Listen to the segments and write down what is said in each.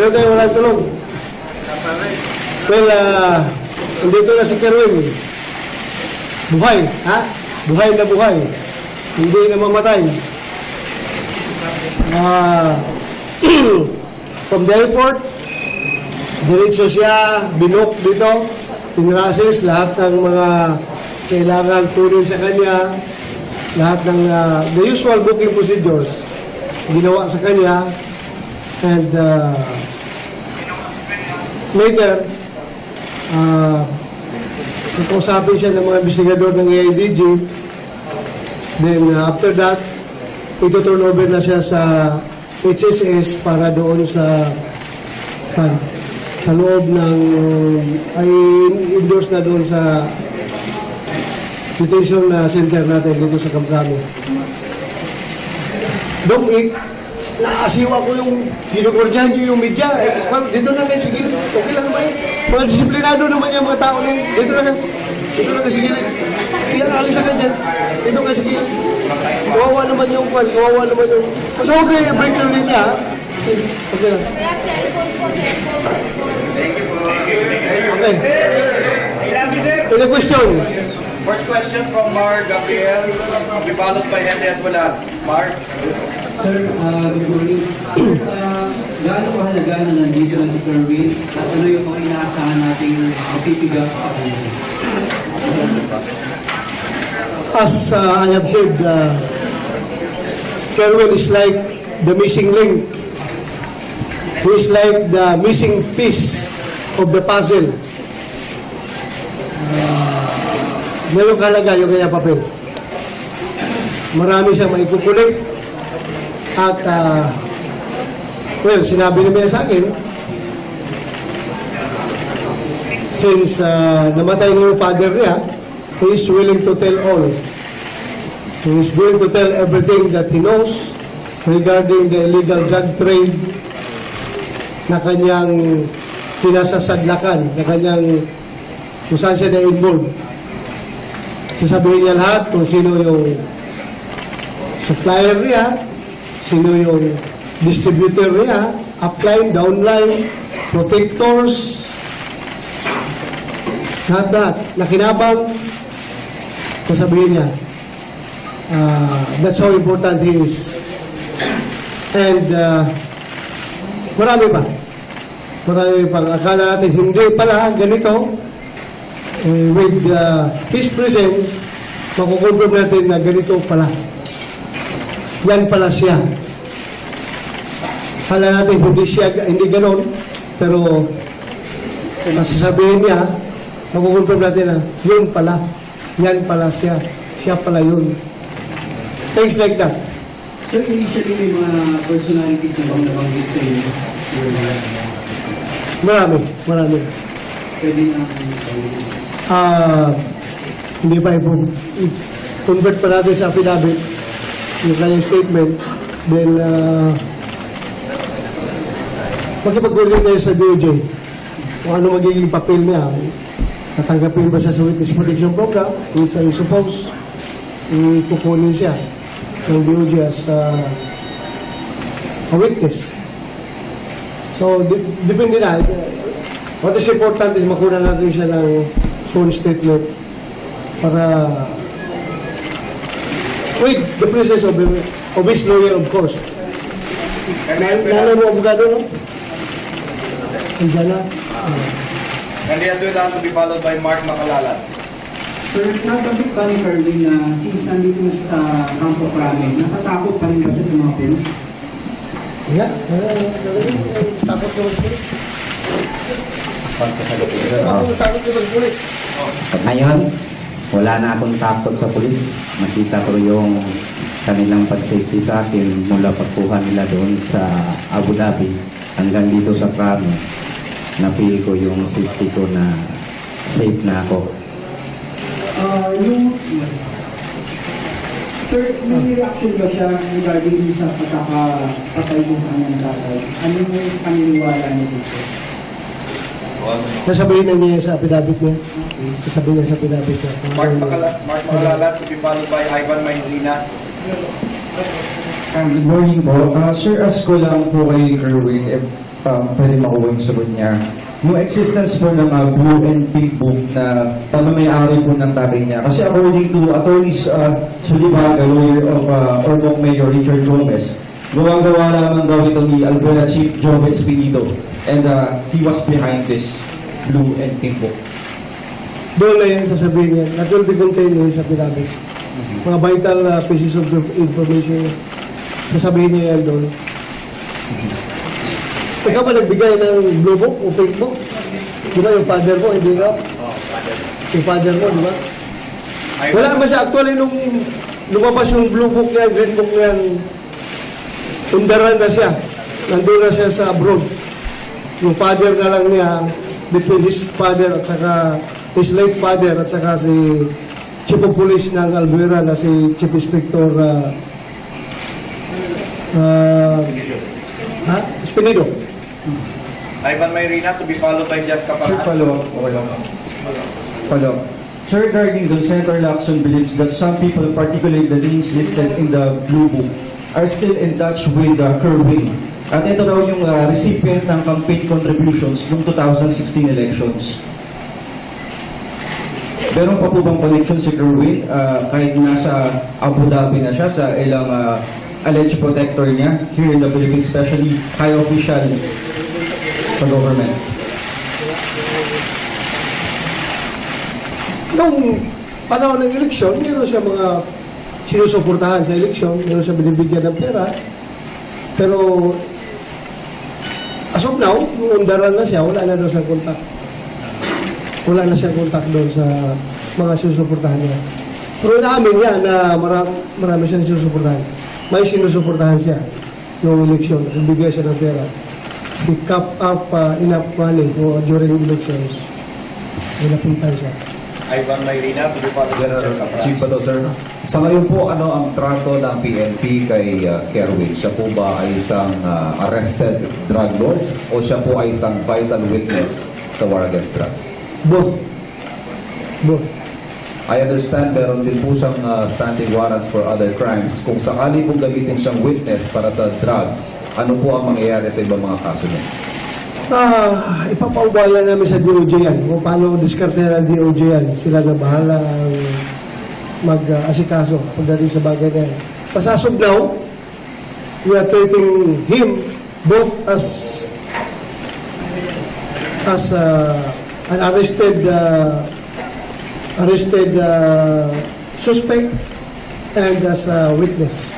Meron tayo walang tulog. Well, andito na si Kerwin. Buhay, ha? Buhay na buhay. Hindi na mamatay. From the airport, diretso siya, binok dito, pinrases lahat ng mga kailangan kunin sa kanya, lahat ng the usual booking procedures ginawa sa kanya, and later nakausapin siya ng mga investigador ng AIDG. Then after that, ito-turn over na siya sa HSS para doon sa loob ng ay endorse na doon sa detention center natin dito sa Kamkrami. Dong, naasiwa ko yung ginugordyahan nyo yung media. Dito na kayo, sige. Okay lang naman yun. Mga disiplinado naman yung mga tao na yun. Dito na kayo. Dito na kayo, sige. Alisan ka dyan. Dito kayo, sige. Kawawa naman yung kwan. Kawawa naman yung... Basta huwag kayo i-break yung linya, ha? Okay lang. Okay. Any question? First question from Mark Gabriel, followed by Henry at Wala. Mark? Sir, good morning. Gaano kahalaga na nandito na si Kerwin at ano yung mga inaasahan nating magtitiga sa kanya? As I have said, Kerwin is like the missing link. He is like the missing piece of the puzzle. Meron kahalaga yung kanya papel. Marami siyang maikukulik. At, well, sinabi niya sa akin, since namatay na yung father niya, he is willing to tell all. He is willing to tell everything that he knows regarding the illegal drug trade na kanyang pinasasadlakan, na kanyang kung saan siya na-involved. Sasabihin niya lahat kung sino yung supplier niya, sino yung distributor niya, upline, downline, protectors, lahat, nakinabang, sasabihin niya. That's how important he is. And marami pa. Marami pang akala natin, hindi pala ganito. With his presence, makukonfirm natin na ganito pala. Yan pala siya. Akala natin hindi ganon, pero masasabihin niya, makukonfirm natin na yun pala. Yan pala siya. Siya pala yun. Things like that. Sir, initially may mga personalities na bang nabanggit sa inyo? Marami. Pwede na hindi pa i-convert pa natin sa affidavit yung kanyang statement, then makipag-coordinate tayo sa DOJ kung ano magiging papel niya. Tatanggapin ba siya sa Witness Protection Program, which I suppose ikukunin siya ng DOJ as a witness. So, depende na. What is important is makuha natin siya ng sworn statement para with the presence of his lawyer, of course. Nalala mo, abogado, no? Andiyan na. Henry at Wala to be followed by Mark Macalalan. Sir, nabanggit ba ni Kerwin na since nandito na siya sa Campo Crame, natatakot pa rin ba siya sa mga police? Yeah. Takot ko mag-pulis. Takot ko mag-pulis. Ngayon, wala na akong takot sa pulis. Nakita ko yung kanilang pag-safety sa akin mula pagkuha nila doon sa Abu Dhabi hanggang dito sa Crame. Na-feel ko yung safety ko na safe na ako. Sir, may reaction ba siya regarding sa pagkakapatay mo sa kanyang tatay? Ano yung paniniwala niya dito? Sasabihin na niya sa affidavit niya. Sasabihin niya sa affidavit niya. Mark Macalalan to be followed by Ivan Maynilina. Good morning po. Sir, ask ko lang po kay Kerwin, pwede makuha yung sagot niya. Yung existence po ng Blue and Pink Book na pamamayari po ng tatay niya. Kasi according to attorneys Sulibaga, lawyer of Ormoc Mayor Richard Gomez, gawa-gawa lamang daw ito ni Albuera Chief Joe Espinido. And he was behind this Blue and Pink Book. Doon na yan sasabihin niya. That will be contained in sa pinamit. Mga vital pieces of information. Sasabihin niya yan doon. Ikaw ba nagbigay ng blue book o pink book? Di ba yung father mo, hindi ka? Yung father mo, di ba? Wala naman siya. Actually, nung lumabas yung blue book niya, green book niya, undaran na siya. Nandun na siya sa abroad. Yung father na lang niya, between his father at saka his late father at saka si Chief of Police ng Albuera na si Chief Inspector Espinido. Ivan Mayrina to be followed by Jeff Sir, Caparas. follow. Sir, regarding the Senator Lacson believes that some people, particularly the names listed in the Blue Book, are still in touch with Kerwin. At ito raw yung recipient ng campaign contributions noong 2016 elections. Meron pa po bang connection si Kerwin kahit nasa Abu Dhabi na siya sa ilang alleged protector niya here in the Philippines, especially high official sa government? Nung panahon ng eleksyon, meron siya mga sinusuportahan sa eleksyon, meron siya binibigyan ng pera. Pero as of now, nung undaran na siya, wala na daw siyang kontak. Wala na siyang kontak doon sa mga sinusuportahan niya. Pero inaamin niya na marami siyang sinusuportahan. May sinusuportahan siya noong eleksyon. Nagbigay siya ng pera. He cap up enough money during elections. Nilapitan siya. Ivan Mayrina to be followed by Jeff Caparas. Chief Pato, sir. Sa ngayon po, ano ang trato ng PNP kay Kerwin? Siya po ba ay isang arrested drug lord o siya po ay isang vital witness sa war against drugs? Both. I understand meron din po siyang standing warrants for other crimes. Kung sakali pong gamitin siyang witness para sa drugs, ano po ang mangyayari sa ibang mga kaso niya? Ipapaubayan namin sa DOJ yan. Kung paano diskarte ng DOJ yan. Sila na bahala mag-asikaso pagdating sa bagay na yan. But as of now, we are treating him both as an arrested suspect and as a witness.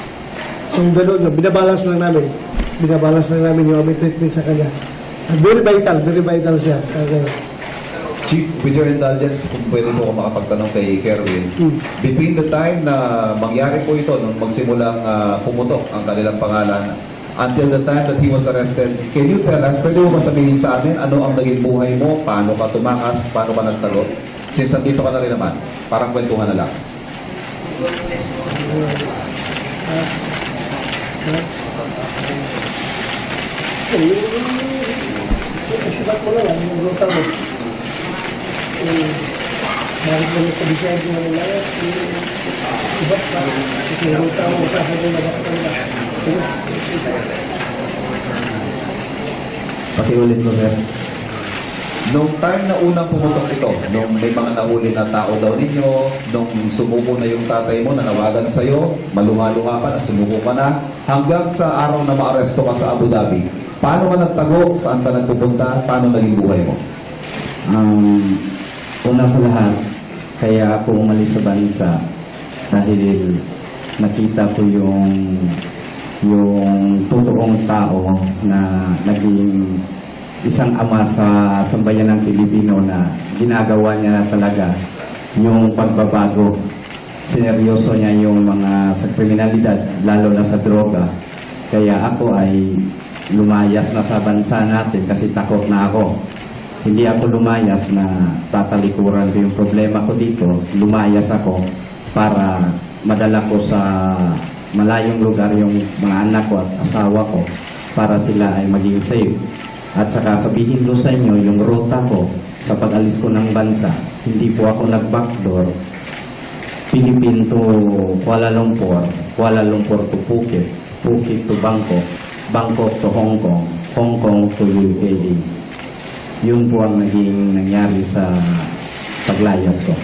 So gano'n, binabalance lang namin yung aming treatment sa kanya. Very vital siya sa kanya. Chief, with your indulgence, kung pwede po ako makapagtanong kay Kerwin, between the time na mangyari po ito, nung magsimulang pumutok ang kanilang pangalan, until the time that he was arrested, can you tell us, pwede mo ba sabihin sa amin, ano ang naging buhay mo, paano ka tumakas, paano ka nagtalo? Since nandito ka na rin naman, parang kwentuhan na lang. Isipat mo lang, yung ruta mo. Bakit mo yung kabigyan mo ng layas? Ibat pa. Yung ruta mo, usahan mo na bakit na. Pakiulit mo, sir. Nung time na unang pumutok ito, nung may mga nahuli na tao daw ninyo, nung sumuko na yung tatay mo, nanawagan sa'yo, maluha-luha ka na, sumuko ka na, hanggang sa araw na maaresto ka sa Abu Dhabi, paano ka nagtago? Saan ka nagpupunta? Paano naging buhay mo? Una sa lahat, kaya ako umalis sa bansa dahil nakita ko yung totoong tao na naging isang ama sa sambayan ng Pilipino na ginagawa niya na talaga yung pagbabago. Sineryoso niya yung mga sa kriminalidad, lalo na sa droga. Kaya ako ay lumayas na sa bansa natin kasi takot na ako. Hindi ako lumayas na tatalikuran ko yung problema ko dito. Lumayas ako para madala ko sa malayong lugar yung mga anak ko at asawa ko para sila ay maging safe. At saka sabihin ko sa inyo yung ruta ko sa pag-alis ko ng bansa. Hindi po ako nag-backdoor. Philippine to Kuala Lumpur, Kuala Lumpur to Phuket, Phuket to Bangkok, Bangkok to Hong Kong, Hong Kong to UAE. Yun po ang naging nangyari sa paglayas ko.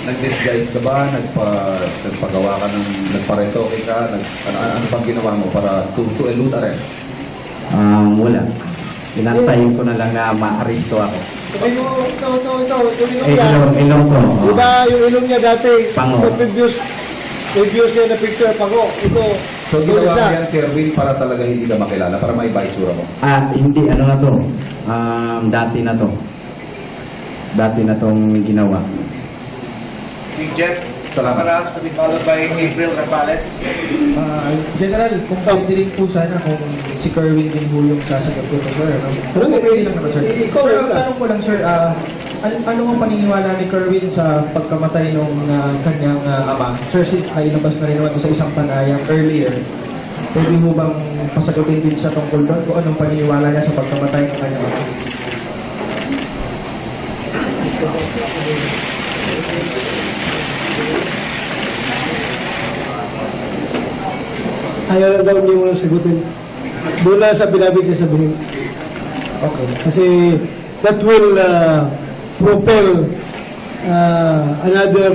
Nag-disguise ka ba? Nagpagawa ka ng... Nagparetoke ka? Ano bang ginawa mo para to elude arrest? Wala. Inantayin ko na lang na ma-aristo ako. Sabi mo, ito, yung ilong niya. Ilong ko. Di ba yung ilong niya dati, Pango. yung previous niya na picture, pango. Ito, So ito ginawa isa. mo yan, Kerwin, para talaga hindi ka makilala, para maiba itsura mo. Hindi, ano na to. Dati na to. Dati na tong ginawa. King Jeff Salamat. Samaras, to be followed by April Rapales. General, kung pwede rin po sana kung si Kerwin din po yung sasagot ko to, sir. Ano? Pero Pwede lang naman, sir. ikaw Sir, lang ang ka. tanong ko lang, sir, ano ang paniniwala ni Kerwin sa pagkamatay ng kanyang ama? Sir, since nailabas na rin naman sa isang panayam earlier, pwede mo bang pasagutin din sa tungkol doon kung anong paniniwala niya sa pagkamatay ng kanyang ama? Ayaw daw niya muna sagutin. Doon lang sa binabit niya sabihin. Okay. Kasi that will propel another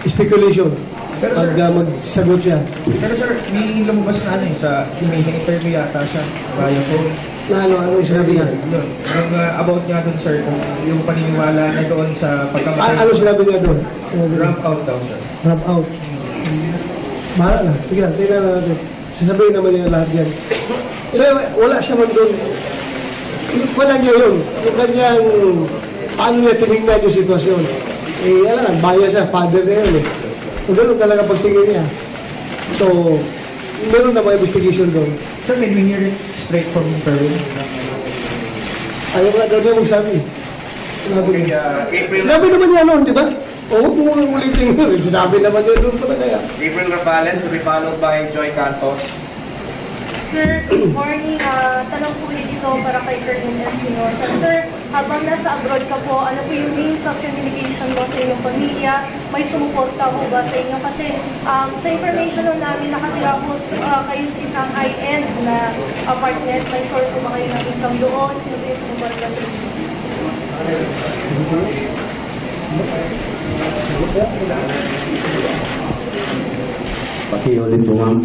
speculation Pero pag sir- magsagot siya. Pero sir, may lumabas na sa interview yata siya via phone. Na ano yung sinabi niya? Yun. Yung about niya doon, sir, kung yung paniniwala niya doon sa pagkamatay. Ano sinabi niya doon? Sinabi niya, Ramp out daw, sir. Ramp out. Bahala na. Sige lang, tingnan na natin. Sasabihin naman niya lahat yan. So, wala siya man doon. Wala niya yun. Yung kanyang, paano niya tinignan yung sitwasyon. Alam nga, bayan siya, father na yun eh. So, ganoon talaga pagtingin niya. So, meron na mga investigation doon. Sir, can we hear it straight from Kerwin? Ayaw nga daw niya magsabi. Sinabi Okay, niya. April Sinabi naman niya noon, di ba? O, huwag mo nang ulitin yun. Sinabi naman niya doon pala kaya. April Rapales, to be followed by Joy Cantos. Sir, good morning. Tanong po ulit ito para kay Kerwin Espinosa. Sir, habang nasa abroad ka po, ano po yung means of communication mo sa inyong pamilya? May sumuporta po ba sa inyo? Kasi sa information nun namin, nakatira po kayo sa isang high-end na apartment. May source po ba kayo ng income doon? Sino po yung sumuporta sa inyo? Pakiulit po, ma'am.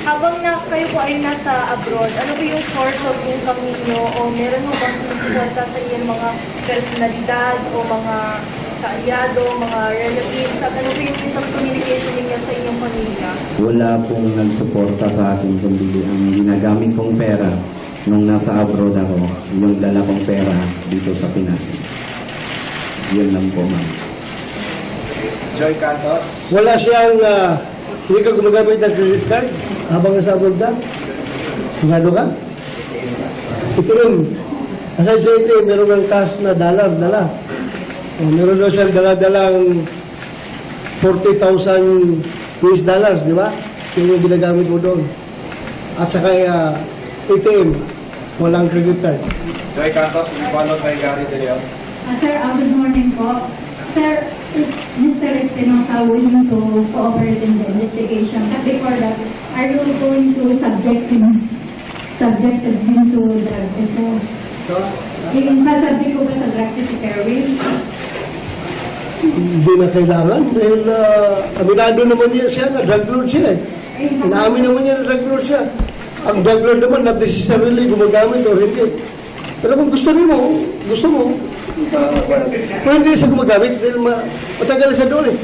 Habang kayo po ay nasa abroad, ano po yung source of income ninyo? O meron mo bang sumusuporta sa inyong mga personalidad o mga kaalyado, mga relatives? At ano po yung means of communication ninyo sa inyong pamilya? Wala pong nagsuporta sa akin kundi ang ginagamit kong pera nung nasa abroad ako, yung dala kong pera dito sa Pinas. Yun lang po, ma'am. Joy Cantos. Wala siyang, hindi ka gumagamit ng credit card habang nasa abroad ka? Sigado ka? ATM. Aside sa ATM, meron ng cash na dollar, dala. O, meron daw siyang dala-dalang 40,000 US dollars, di ba? Yun yung ginagamit mo doon. At saka ATM, walang credit card. Joy Cantos, to be followed by Gary De Leon. Sir, good morning po. Sir, is Mr. Espinosa willing to cooperate in the investigation? But before that, are you going to subject him to drug test, sir? Sasabject ko ba sa drug test si Kerwin? Hindi na kailangan dahil aminado naman niya siya na drug lord siya eh. Inaamin naman niya na drug lord siya. Ang drug lord naman not necessarily gumagamit o hindi. Pero kung gusto mo, kung hindi siya gumagamit dahil matagal siya doon eh.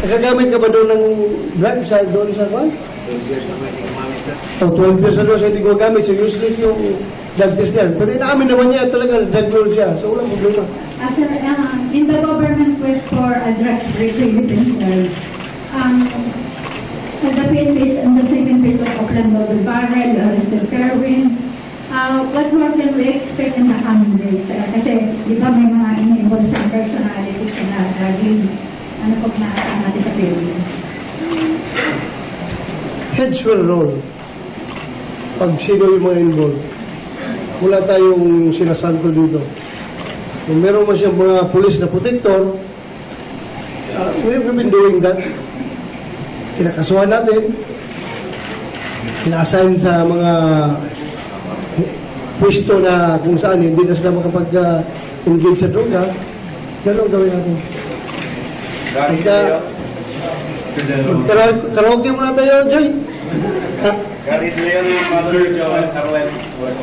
Nakagamit ka ba doon ng drug doon sa kwan? 12 years na doon siya hindi gumagamit. So useless yung drug test niya. Pero inaamin naman niya talaga drug lord siya. So walang problema. Sir, in the government quest for a drug-free Philippines, the PNP is on the second phase of Oakland Double Barrel, Mr. Kerwin. What more can we expect in the coming days? Kasi, di ba may mga ini-involve sa personalities na drug-free. Ano pag nakasama natin sa Philippines? Heads will roll pag sino yung mga involved. Wala tayong sinasanto dito. Kung meron man siyang mga police na protector, we've been doing that. Kinakasuhan natin, ina-assign sa mga pwesto na kung saan hindi na sila makapag-engage sa droga, ganun gawin natin. Gary Pagka- Leo. Karaoke muna tayo, Joy. Gary Leo, Father Joel Arwen.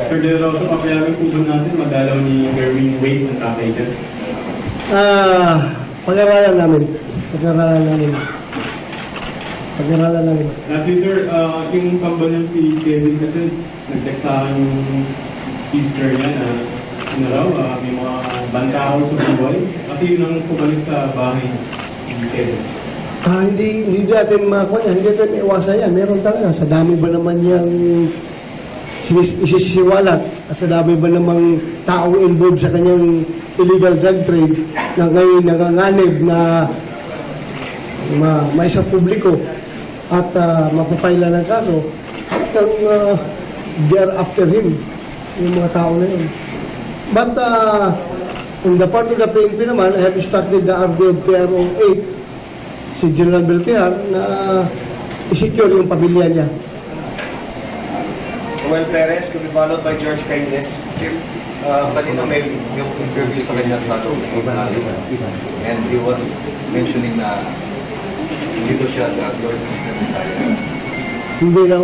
Sir, De Rosa, papayagan po ba natin magdalaw ni Kerwin Wade ng tatay niya? Pag-aralan namin. Pag-aralan namin. Lastly, sir, yung kambal niya si Kevin kasi nag-text sa akin yung sister niya na ano raw, may mga banta sa buhay. Kasi yun ang pabalik sa bahay ni Kevin. Hindi natin makuha yan. Hindi natin iwasan yan. Meron talaga. Sa dami ba naman yung isisiwalat at sa dami ba namang taong involved sa kanyang illegal drug trade na ngayon nanganganib na maisa publiko at mapapaila ng kaso hanggang they are after him, yung mga tao na yun. But on the part of the PNP naman, I have started the RD of PRO 8 si General Beltiar na i-secure yung pamilya niya. Joel Perez, to be followed by George Caines. Chief, kanina may yung interview sa kanya sa and he was mentioning na hindi daw siya drug lord ng Eastern Visayas. Hindi daw.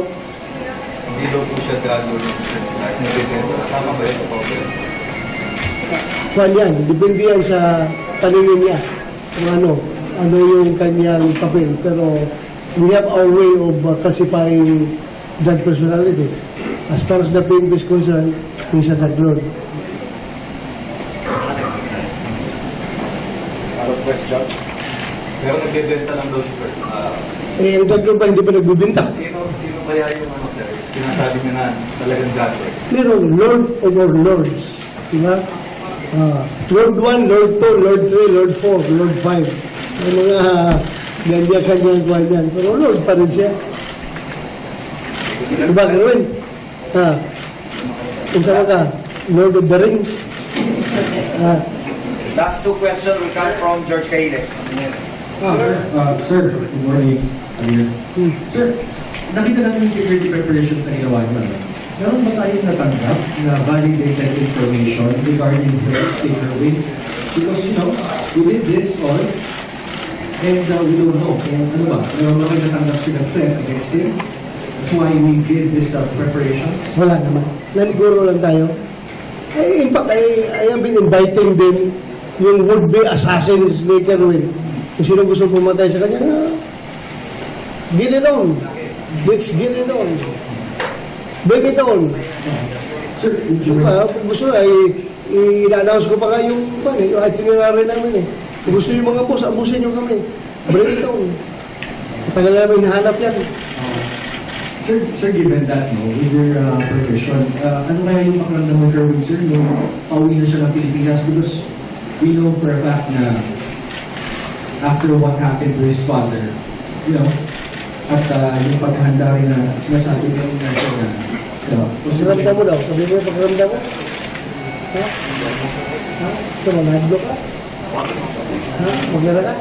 Hindi daw po siya drug lord ng Eastern Visayas. Nabibento. Tama ba yun? Totoo ba yun? Kwan yan, depende yan sa paningin niya kung ano yung kanyang papel. Pero we have our way of classifying drug personalities. As far as the PNP is concerned, he's a drug lord. Another question. Pero nagbibenta lang daw siya, sir. Ang drug lord ba hindi pa nagbibinta? Sino kaya yung sir? Sinasabi niya na talagang drug lord? Meron Lord over Lords. Diba? Lord 1, Lord 2, Lord 3, Lord 4, Lord 5. May mga ganyan kanyang kwan yan. Pero Lord pa rin siya. Diba, Kerwin? Kung saan ka? Lord of the Rings. Last two questions will come from George Caines. Sir, good morning. Amir. Sir, nakita natin yung security preparations na ginawa niyo. Meron ba tayong natanggap na validated information regarding threats kay Kerwin? Because, we did this all and we don't know kung ano ba. Meron ba kayo natanggap siya ng threat against him? That's why we did this preparation. Wala naman. Naniguro lang tayo. In fact, I have been inviting them yung would-be assassins ni Kerwin. Kung sino gusto pumatay sa kanya, get it on. Let's get it on. Bring it on. Sir, Kung gusto ay i-announce ko pa nga yung itinerary namin eh. Kung gusto yung mga boss, abusin nyo kami. Bring it on. Matagal na namin hinahanap yan. Sir, given that, with your profession, ano kaya yung pakiramdam mo, Kerwin, sir, nung pauwi na siya ng Pilipinas? Because we know for a fact na after what happened to his father, at yung paghahanda rin na sinasabi ng nasa na, Pakiramdam mo daw. Sabi mo yung pakiramdam mo. Ha? Ito, manadlo ka? Ha? Magira ka?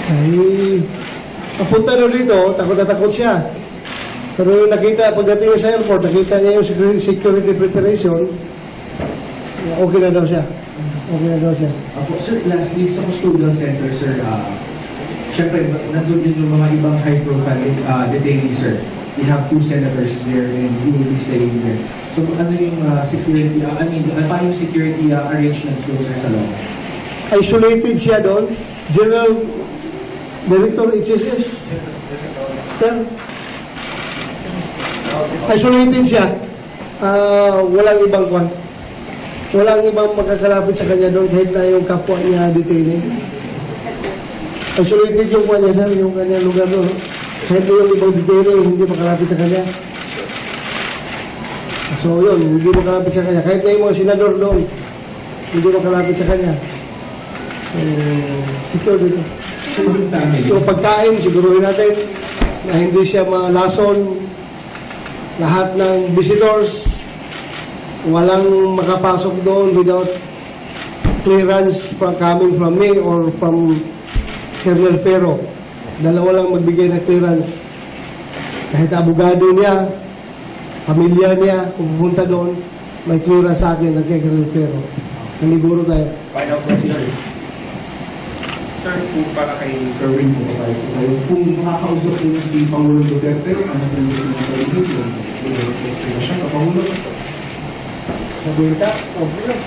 Ay, papunta rin dito, takot na takot siya. Pero yung nakita, pagdating niya sa airport, nakita niya yung security preparation, okay na daw siya. Okay na daw siya. Sir, lastly, sa custodial center, sir, syempre, nandun din yung mga ibang high-profile detainees, sir. We have 2 senators there and we will be staying there. So, ano yung security, paano yung security arrangements doon, sir, sa loob? Isolated siya doon. General Director HSS. Sir? Isolated siya. Walang ibang kwan. Walang ibang makakalapit sa kanya doon kahit na yung kapwa niya detainee. Isolated yung kwan niya, sir, yung kanyang lugar doon. Kahit na yung ibang detainee, hindi makalapit sa kanya. So yun, hindi makalapit sa kanya. Kahit na yung mga senador doon, hindi makalapit sa kanya. So, secure dito. So, pagkain, siguruhin natin na hindi siya malason. Lahat ng visitors, walang makapasok doon without clearance coming from me or from Colonel Ferro. Dalawa lang magbigay ng clearance. Kahit abogado niya, pamilya niya, kung pupunta doon, may clearance sa akin ng kay Colonel Pero. Naniguro tayo. Final question. Sir, kung para kay Kerwin po tayo, kung makakausap po si Pangulo Duterte, ano po yung gusto mo sa inyo? Kung siya sa Pangulo? Sabihin ka, okay.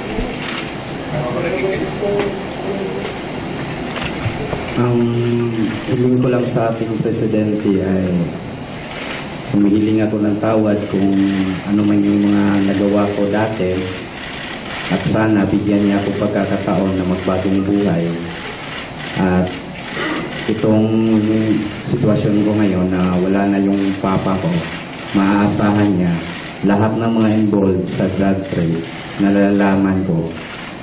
Ang hiling ko lang sa ating presidente ay humihiling ako ng tawad kung ano man yung mga nagawa ko dati at sana bigyan niya ako pagkakataon na magbagong buhay. At itong sitwasyon ko ngayon na wala na yung papa ko, maaasahan niya lahat ng mga involved sa drug trade, nalalaman ko,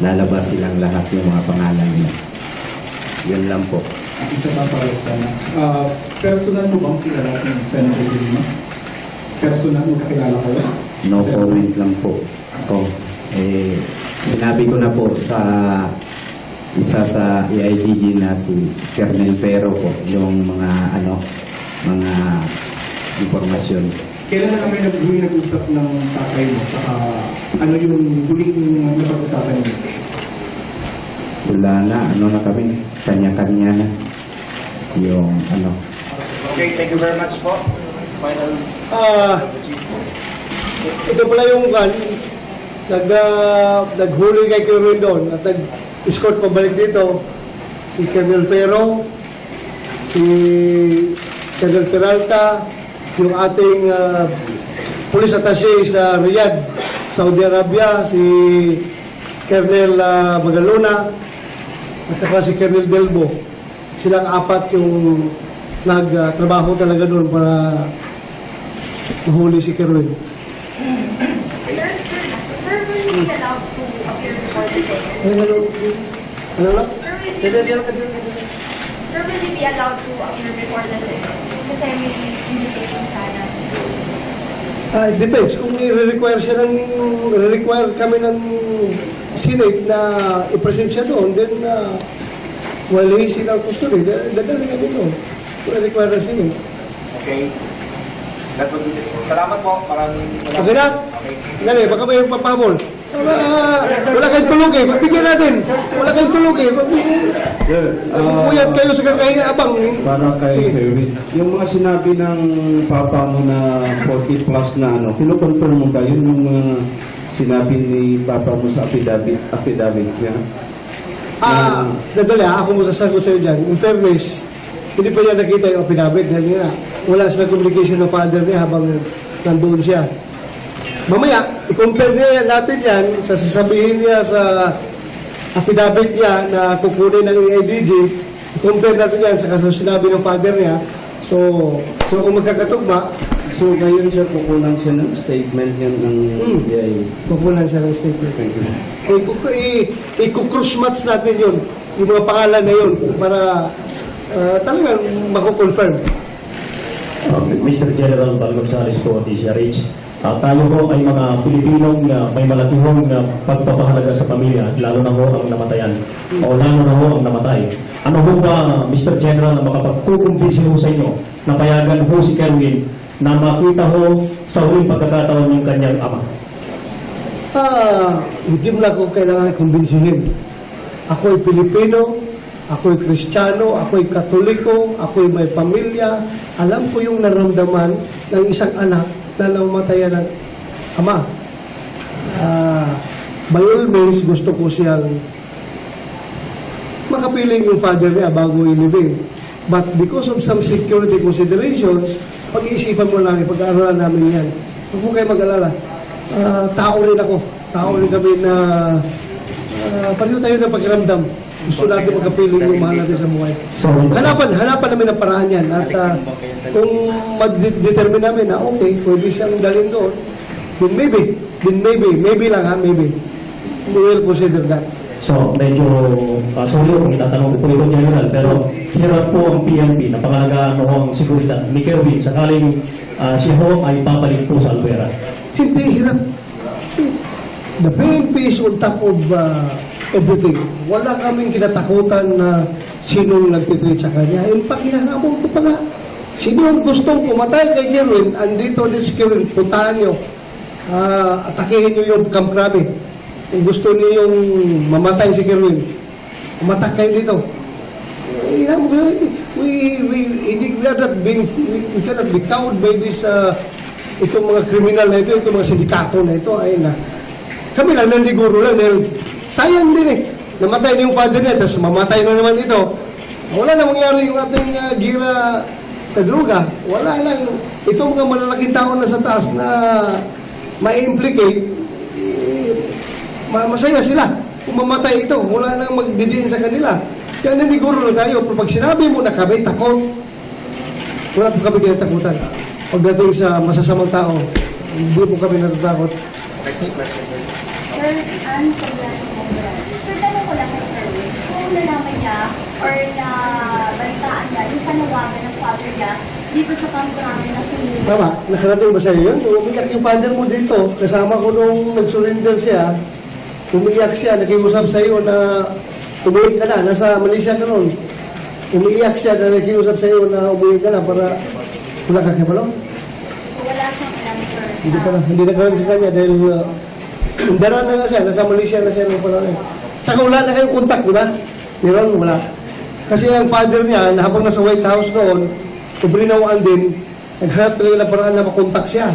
lalabas silang lahat yung mga pangalan nila. Yun lang po. At isa pa para sana. Personal mo bang kilala si Senator Dilma? Personal mo kakilala kayo? No comment lang po ako. Sinabi ko na po sa isa sa EIDG na si Colonel Pero po yung mga mga impormasyon. Kailan na kami nag-usap ng tatay mo? Saka ano yung huling napag-usapan niyo? Wala na, na kami, kanya-kanya na yung Okay, thank you very much po. Final Ito pala yung naghuli kay Kerwin doon at nag-escort pabalik dito si Colonel Pero, si Colonel Peralta, yung ating police attaché sa Riyadh, Saudi Arabia, si Colonel Magalona, at saka si Colonel Delbo. Silang apat yung nagtrabaho talaga doon para mahuli si Kerwin. Sir, will you be allowed to appear before the Senate? Ano lang? Sir, will you be allowed to appear before the Senate? Kasi may invitation sana. It depends. Kung i-require kami ng Senate na i-present siya doon, then while he's in our custody, dadalhin kami doon. Kung i-require ng Senate. Okay. That would be it. Salamat po. Maraming salamat. Okay na? Dali, baka may papamol. Wala kayong tulog eh. Pagbigyan natin. Wala kayong tulog eh. Puyat kayo sa kakahinga abang. Para kay Kerwin, yung mga sinabi ng papa mo na 40 plus na kinukonfirm mo ba yun yung sinabi ni papa mo sa affidavit siya? Nadali ako mo sasagot sa'yo dyan. In fairness, hindi pa niya nakita yung affidavit dahil nga wala silang communication ng father niya habang nandoon siya. Mamaya, i-compare niya natin yan sa sasabihin niya sa affidavit niya na kukunin ng EIDG. I-compare natin yan sa sinabi ng father niya. So kung magkakatugma, So ngayon siya kukunan siya ng statement yan ng kukunan siya ng statement. Thank you. I-cross match natin yun, yung mga pangalan na yun para talagang mako-confirm. Mr. General Val Gonzales po, DCRH. Tayo po ay mga Pilipinong may malakihong pagpapahalaga sa pamilya, lalo na ho ang namatayan o lalo na ho ang namatay. Ano ho ba, Mr. General, na makapagkukumbinsin ho sa inyo na payagan ho si Kerwin na makita ho sa huling pagkakataon ng kanyang ama? Hindi mo na ako kailangan kumbinsihin. Ako'y Pilipino, ako'y Kristiyano, ako'y Katoliko, ako'y may pamilya. Alam ko yung naramdaman ng isang anak na namatayan ng ama. By all means, gusto ko siyang makapiling yung father niya bago ilibing. But because of some security considerations, pag-iisipan mo namin, pag-aaralan namin yan. Huwag mo kayo mag-alala. Tao rin ako. Tao rin kami na pareho tayo ng pakiramdam. Gusto natin magkapiling yung mahal natin sa buhay. Hanapan namin ang paraan yan. At kung mag-determine namin na okay, pwede siyang dalhin doon, then maybe lang ha, maybe. We will consider that. So, medyo sorry kung itatanong ko po ito, General, pero hirap po ang PNP na pangalagaan mo ang seguridad ni Kerwin sakaling siya ho ay papalit po sa Albuera. Hindi hirap. The PNP is on top of everything. Wala kaming kinatakutan na sinong nagtitreat sa kanya. In fact, hinahamon ko pa nga. Sino ang gustong pumatay kay Kerwin, andito din si Kerwin, puntahan nyo. Atakihin nyo yung Camp Krabi. Kung gusto niyo yung mamatay si Kerwin, umatak kayo dito. We cannot be cowed by this itong mga kriminal na ito, itong mga sindikato na ito. Ay na. Kami lang nandiguro lang dahil sayang din eh. Namatay na yung father niya, tapos mamatay na naman ito. Wala na mangyari yung ating gira sa droga. Wala lang. Itong mga malalaking tao na sa taas na ma-implicate, masaya sila. Kung mamatay ito, wala nang magdidiin sa kanila. Kaya naniguro lang tayo. Pero pag sinabi mo na kami takot, wala po kami kinatakutan. Pagdating sa masasamang tao, hindi po kami natatakot. Next question, sir. Sir, Ann Sobrano. Sir, tanong ko lang kay Kerwin, kung nalaman niya or na balitaan niya yung panawagan ng father niya dito sa kampo namin na sumunod. Tama, nakarating ba sa'yo yun? Umiyak yung father mo dito. Kasama ko nung nag-surrender siya. Umiyak siya, nakiusap sa'yo na umuwi ka na. Nasa Malaysia ka nun. Umiyak siya na nakiusap sa'yo na umuwi ka na para wala ka kibalo. So, wala siyang alam, sir. Hindi na karoon sa kanya dahil undaran na nga siya. Nasa Malaysia na siya nung panahon. Saka wala na kayong contact, di ba? Meron, wala. Kasi ang father niya, na habang nasa White House noon, kubrinawaan din, naghanap talaga na paraan na makontak siya.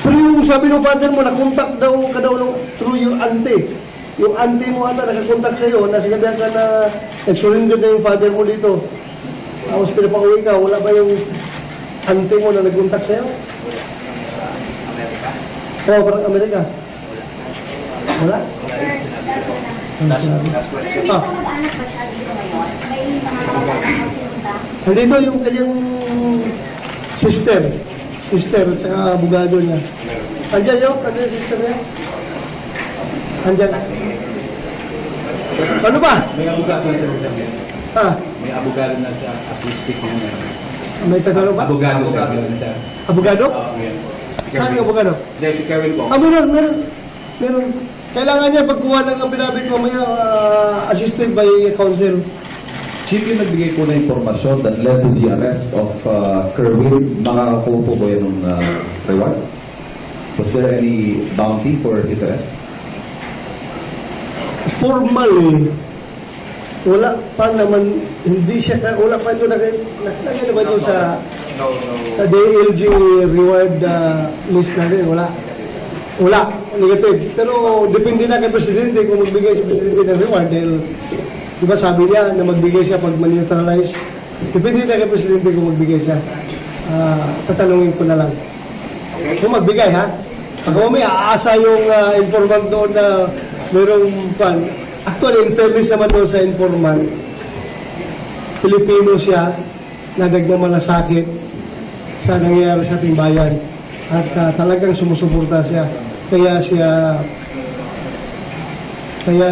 Pero yung sabi ng father mo, nakontak daw ka daw through your auntie. Yung auntie mo ata nakakontak sa'yo, na sinabihan ka na nag-surrender na yung father mo dito. Tapos pinapauwi ka, wala ba yung auntie mo na nag-contact sa'yo? Amerika? Oo, parang Amerika. Wala? Last Sir, question. may kamag-anak ba siya dito ngayon? May mga kamag-anak na pumunta? Nandito yung kanyang sister at saka abogado niya. Andiyan yun? Andiyan yung sister niya? Andiyan. Ano ba? May abogado na siya. Ha? May abogado na siya as we speak niya. May Tagalog ba? Abogado siya. Abogado? Ngayon. Saan yung abogado? Hindi, si Kevin po. Meron. Kailangan niya pagkuha ng pinabit mamaya assisted by counsel. Chief, yung nagbigay po na informasyon that led to the arrest of Kerwin, makakakuha po ba yan ng reward? Was there any bounty for his arrest? Formally, wala pa naman, wala pa ito nakalagay na ba ito sa DLG reward list natin, wala, negative. Pero depende na kay Presidente kung magbigay si Presidente ng reward dahil diba sabi niya na magbigay siya pag man-neutralize. Depende na kay Presidente kung magbigay siya. Tatanungin ko na lang. Kung magbigay ha, pag may aasa yung informant doon na mayroong pan. Actually, in fairness naman doon sa informant, Pilipino siya na nagmamalasakit sa nangyayari sa ating bayan. At talagang sumusuporta siya. Kaya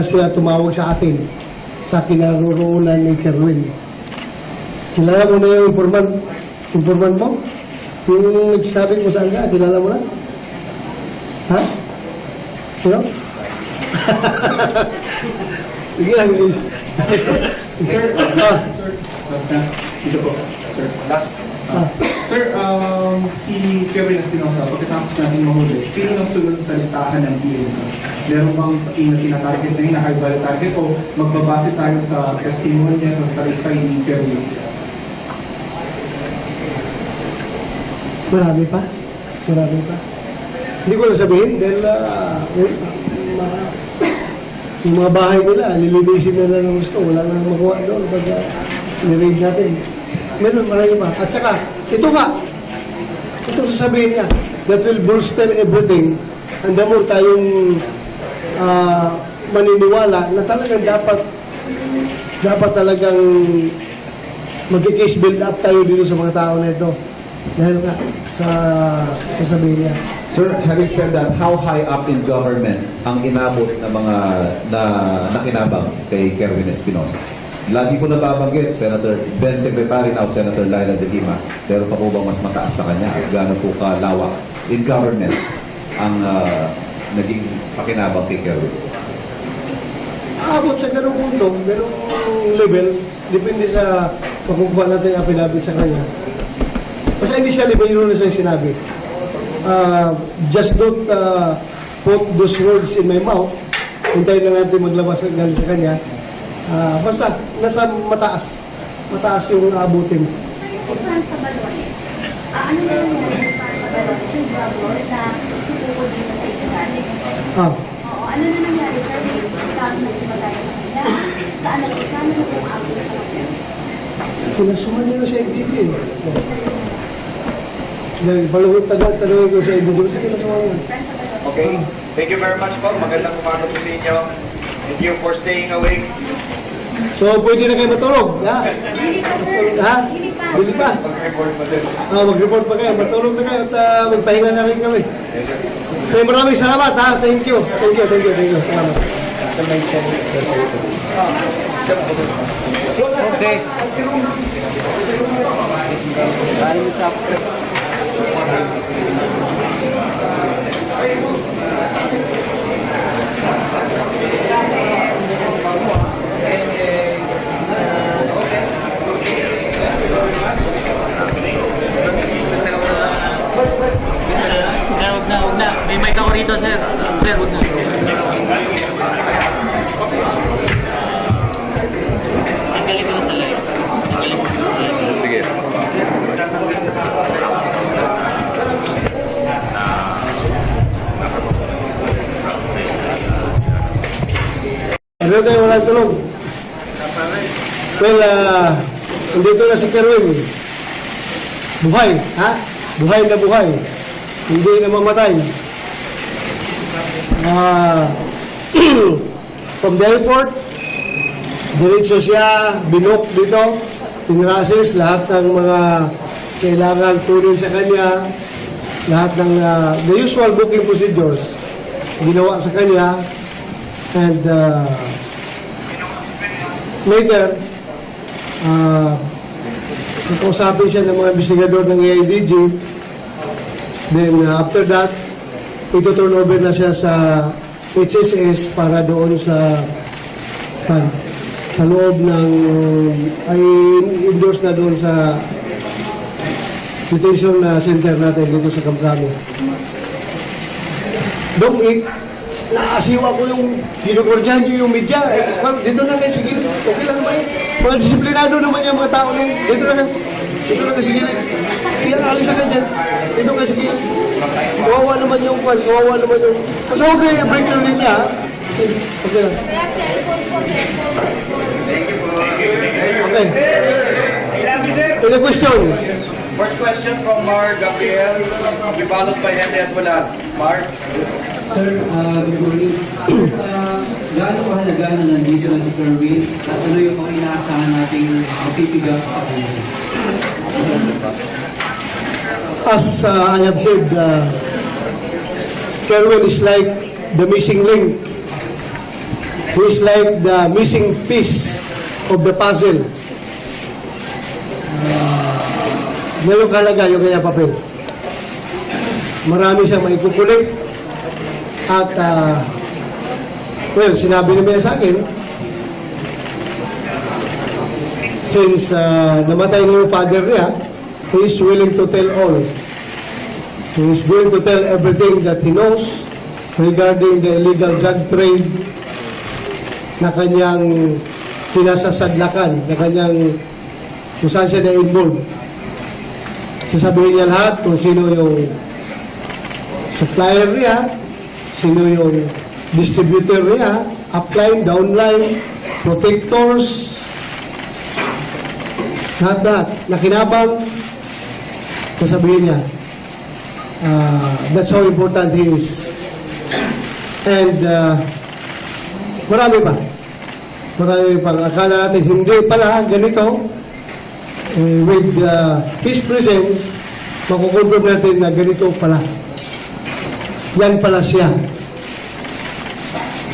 siya tumawag sa atin sa kinaroroonan ni Kerwin. Kilala mo na yung informant mo? Yung nagsabi mo saan ka, kilala mo na? Ha? Sino? Sige lang, please. Sir, dito po. Sir. Last. Sir, si Kevin Espinosa, pagkatapos natin mahuli, sino nang sunod sa listahan ng PNP? Meron bang tina-target na yun, na high value target, o magbabase tayo sa testimonya sa salisay ni Kevin? Marami pa. Hindi ko na sabihin dahil yung mga bahay nila, nililisin nila ng gusto. Wala nang magawa doon pag niraid natin. Meron, marami pa. At saka, ito sasabihin niya, that will bolster everything. And the more tayong maniniwala na talagang dapat talagang mag-case build up tayo dito sa mga tao na ito. Dahil nga, sa sasabihin niya. Sir, having said that, how high up in government ang inabot na mga nakinabang kay Kerwin Espinosa? Lagi po nababanggit, then Secretary, now Senator Laila de Lima. Pero pa po bang mas mataas sa kanya? Gano'n po kalawak in government ang naging pakinabang kay Kerwin? aabot sa ganung punto, ganung level, depende sa makukuha natin ang pinabit sa kanya. Kasi initially, mayroon na siyang sinabi. Just don't put those words in my mouth. Hintayin na natin maglabas galing sa kanya. Basta, nasa mataas. Mataas yung aabutin. Si Franz Sabalones, ano na nangyari kay Franz Sabalones, yung drug lord na susuko dito sa Italy? Oo, ano na nangyari, sir? May kaso na pinagaya sa kanila. Saan na po siya? Ano na po ang abot sa kanila? Kinasuhan nila sa IDG. Dahil tanongin ko sa IDG, kasi kinasuhan nila. Okay. Thank you very much po. Magandang umaga po sa inyo. Thank you for staying awake. So, pwede na kayo matulog. Ha? Hindi pa, sir. Ha? Hindi pa. Bili pa. Mag-report pa din. Mag-report pa kayo. Matulog na kayo at magpahinga na rin kami. So, maraming salamat ha. Thank you. Thank you. Thank you. Thank you. Salamat. Sa may Okay. Sir, wag na. May mic ako rito, sir. Sir, wag na. Tanggalin ko na sa live. Sige. Ano tayo walang tulog? Well, nandito na si Kerwin. Buhay, ha? Buhay na buhay. Hindi na mamatay. From the airport, diretso siya, binok dito, pinrasis lahat ng mga kailangan tunin sa kanya, lahat ng the usual booking procedures ginawa sa kanya, and later, nakausapin siya ng mga investigador ng AIDG. Then after that, ito-turn over na siya sa HSS para doon sa loob ng ay endorse na doon sa detention center natin dito sa Camprano. Dong, naasiwa ko yung ginugordyan nyo yung media. Dito na kayo, sige. Okay lang naman yun. Mga disiplinado naman yung mga tao na yun. Dito na kayo. Dito na kayo, sige. Alisan ka dyan. Dito kayo, sige. Kawawa naman yung kwan. Kawawa naman yung... Basta huwag na break yung linya, ha? Okay lang. Okay. Any question? First question from Mar Gabriel, followed by Henry at Bulan. Mar? Sir, good morning. Sir, gaano kahalaga na nandito na si Kerwin at ano yung mga inaasahan nating mapipiga sa kanya? As I have said, Kerwin is like the missing link. He is like the missing piece of the puzzle. Ngayon kahalaga yung kanya papel. Marami siyang maikukulik. At, well, sinabi naman sa akin, since namatay na yung father niya, he is willing to tell all. He is willing to tell everything that he knows regarding the illegal drug trade na kanyang pinasasadlakan, na kanyang kung saan siya na-involved. Sasabihin niya lahat kung sino yung supplier niya, sino yung distributor niya, upline, downline, protectors, lahat-lahat, nakinabang, sasabihin niya. That's how important he is. And marami pa. Marami pa. Akala natin hindi pala ganito. With his presence, makukonfirm natin na ganito pala. Yan pala siya.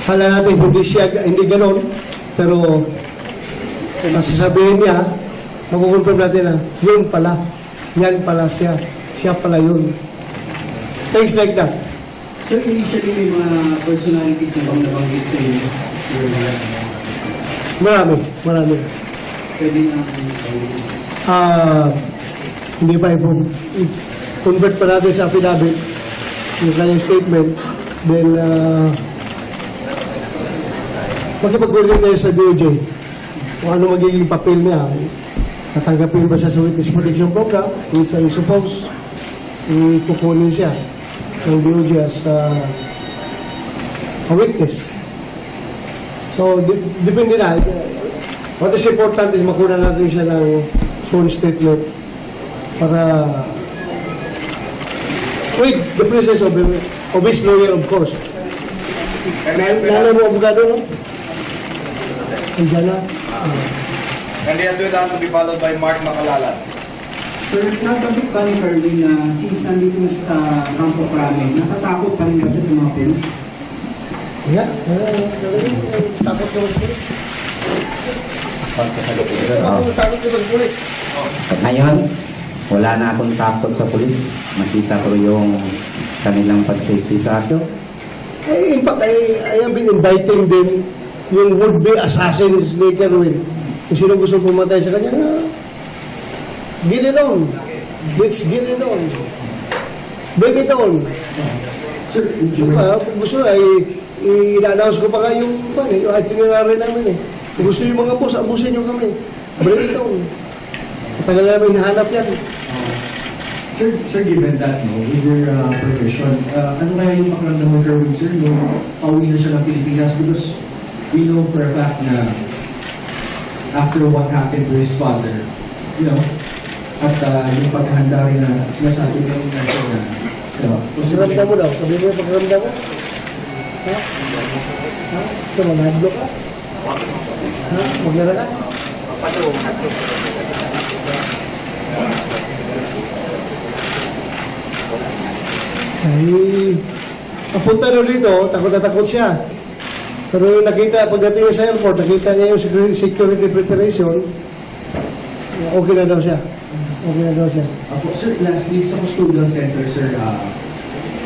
Akala natin hindi ganon, pero masasabihin niya, makukonfirm natin na yun pala. Yan pala siya. Siya pala yun. Things like that. Sir, initially may mga personalities na bang nabanggit sa inyo? Marami. Pwede na Hindi pa i-convert pa natin sa affidavit yung kanyang statement. Then, makipag-coordinate tayo sa DOJ kung ano magiging papel niya. Tatanggapin ba siya sa Witness Protection Program? Which I suppose, ikukunin siya ng DOJ as a witness. So, depende na. What is important is makuha natin siya ng sworn statement para with the presence of his lawyer, of course. Nalala mo, abogado, no? Andiyan na. Henry Atwila to be followed by Mark Macalalan. Sir, nasabi pa ni Kerwin na since nandito na siya sa Campo Crame, natatakot pa rin ba siya sa mga police? Yeah. Takot ko sa police. Takot ko sa police. Ngayon, wala na akong takot sa pulis. Nakita ko yung kanilang pag-safety sa akin. In fact, I have been inviting them yung would-be assassins ni Kerwin. Kung sino gusto pumatay sa kanya, get it on. Let's get it on. Break it on. Sir, kung gusto, i-announce ko pa nga yung itinerary namin eh. Kung gusto yung mga boss, abusin nyo kami. Break it on. Matagal namin hinahanap yan. Sir, given that, no, in your profession, ano kaya yung pakiramdam mo, Kerwin, sir, nung pauwi na siya ng Pilipinas? Because we know for a fact na after what happened to his father, you know, at yung paghahanda rin na sinasabi ng natin na, pakiramdam mo daw. Sabi mo yung pakiramdam mo. Ha? So, manadlo ka? Ha? Magyara ka? Ay, papunta rin dito, takot na takot siya. Pero yung nakita, pagdating niya sa airport, nakita niya yung security preparation, okay na daw siya. Okay na daw siya. Sir, lastly, sa custodial center, sir,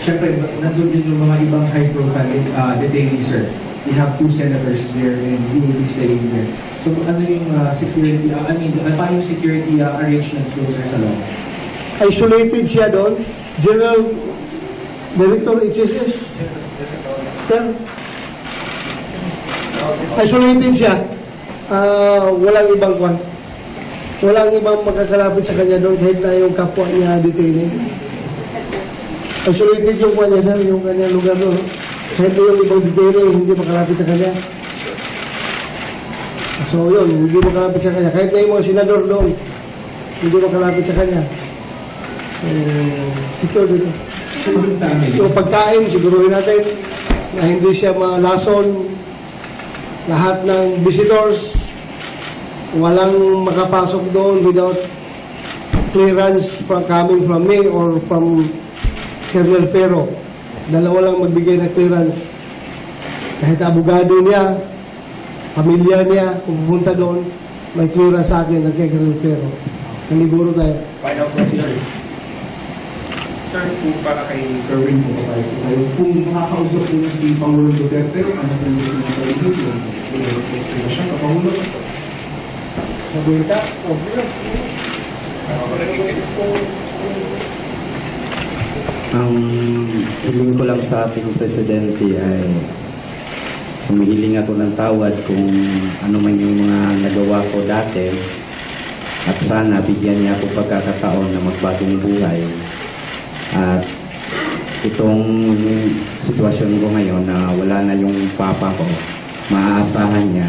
syempre, nandun din yung mga ibang high-profile detainees, sir. We have 2 senators there and he will be staying there. So, ano yung security, paano yung security arrangements doon, sir, sa loob? Isolated siya doon. General Director HSS. Sir? Isolated siya. Walang ibang kwan. Walang ibang makakalapit sa kanya doon kahit na yung kapwa niya detainee. Isolated yung kwan niya, sir, yung kanyang lugar doon. Kahit na yung ibang detainee, hindi makalapit sa kanya. So yun, hindi makalapit sa kanya. Kahit na yung mga senador doon, hindi makalapit sa kanya. Secure dito. Yung pagkain, siguruhin natin na hindi siya malason. Lahat ng visitors, walang makapasok doon without clearance coming from me or from Colonel Ferro. Dalawa lang magbigay ng clearance. Kahit abogado niya, pamilya niya, kung pupunta doon, may clearance sa akin ng kay Colonel Ferro. Naniguro tayo. Final question. Sir, kung para kay Kerwin po tayo, kung makakausap po na si Pangulong Duterte, ano po yung gusto niya sa inyo? Siya, Pangulo. Sabihin ka? Okay. Ang hiling ko lang sa ating presidente ay humihiling ako ng tawad kung ano man yung mga nagawa ko dati at sana bigyan niya ako pagkakataon na magbagong buhay. At itong sitwasyon ko ngayon na wala na yung papa ko, maaasahan niya